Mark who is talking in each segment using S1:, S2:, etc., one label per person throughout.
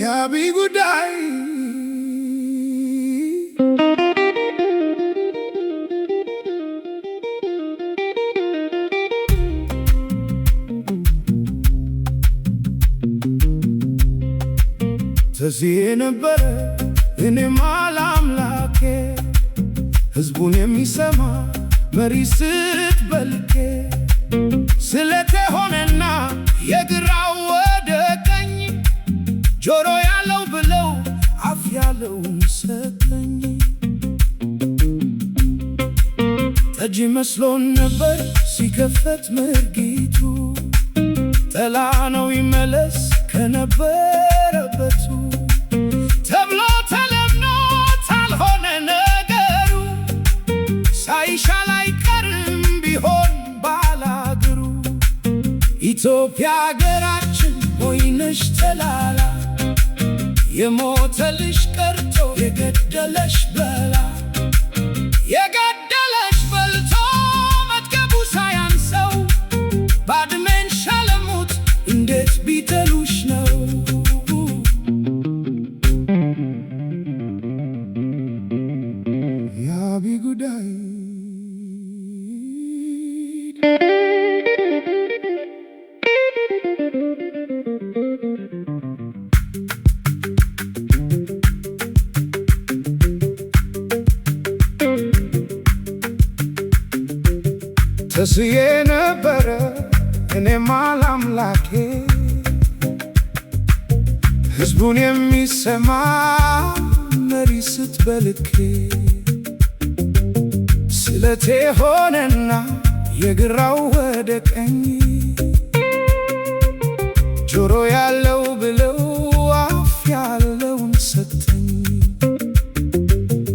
S1: የአብይ ጉዳይ ተዚህ ነበረ እኔማ ለአምላኬ ሕዝቡን የሚሰማ መሪ ስትበልኬ ስለቴ ሆነና የግራው ወደ ቀኝ ጆሮ ያለው ብለው አፍ ያለውን ሰጠኝ። ጠጅ መስሎን ነበር ሲከፈት ምርጊቱ ጠላ ነው ይመለስ ከነበረበቱ ተብሎ ተለምኖ ታልሆነ ነገሩ ሳይሻል አይቀርም ቢሆን ባላገሩ ኢትዮጵያ ሀገራችን ሆይነሽ ተላላ የሞተልሽ ቀርቶ የገደለሽ በላ የገደለሽ በልቶ መጥገቡ ሳያንሰው ባድሜን ሸለሙት እንዴት ቢጠሉሽ ነው። የአብይ ጉዳይ ተስዬ ነበረ እኔማ ለአምላኬ ሕዝቡን የሚሰማ መሪ ስትበልኬ ስለቴ ሆነና የግራው ወደ ቀኝ ጆሮ ያለው ብለው አፍ ያለውን ሰጠኝ።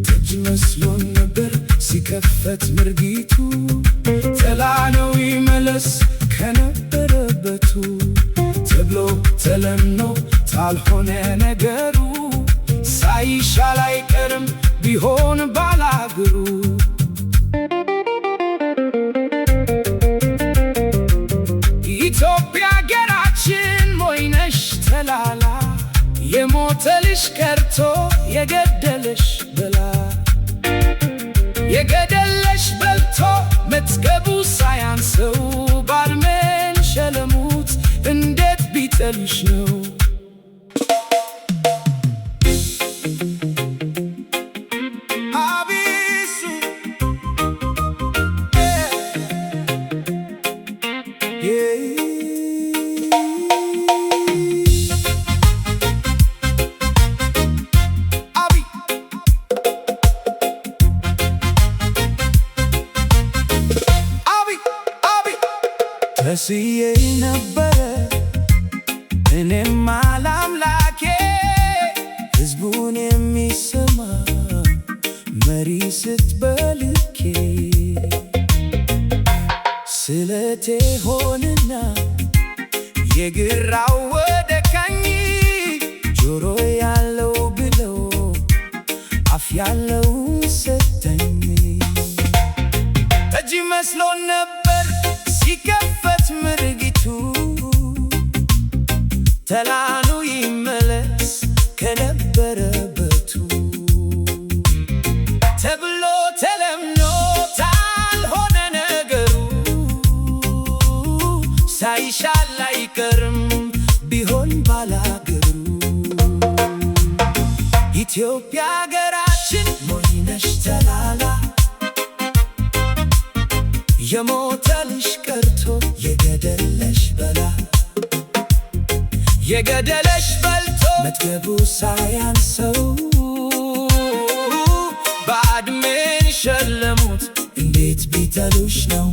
S1: ጠጅ መስሎን ነበር ሲከፈት ምርጊቱ ጠላ ነው ይመለስ ከነበረበቱ ተብሎ ተለምኖ ታልሆነ ነገሩ ሳይሻል አይቀርም ቢሆን ባላገሩ ኢትዮጵያ ሀገራችን ሞይነሽ ተላላ የሞተልሽ ቀርቶ የገደለሽ በላ የገደለሽ በልቶ መጥገቡ ሳያንሰው ባድሜን ሸለሙት እንዴት ቢጠሉሽ ነው። ተስዬ ነበረ እኔማ ለአምላኬ ሕዝቡን የሚሰማ መሪ ስትበልኬ ስለቴ ሆነና የግራው ወደ ቀኝ ጆሮ ያለው ብለው አፍ ያለውን ሰጠኝ። ጠጅ መስሎን ነበር ሲከፈት ምርጊቱ ተላኑ ይመለስ ከነበረበቱ ተብሎ ተለምኖ ታልሆነ ነገሩ ሳይሻል አይቀርም ቢሆን ባላገሩ ኢትዮጵያ ሀገራችን ሞይነሽ ተላላ የሞተልሽ ቀርቶ የገደለሽ በላ የገደለሽ በልቶ መጥገቡ ሳያንሰው ባድሜን ሸለሙት እንዴት ቢጠሉሽ ነው።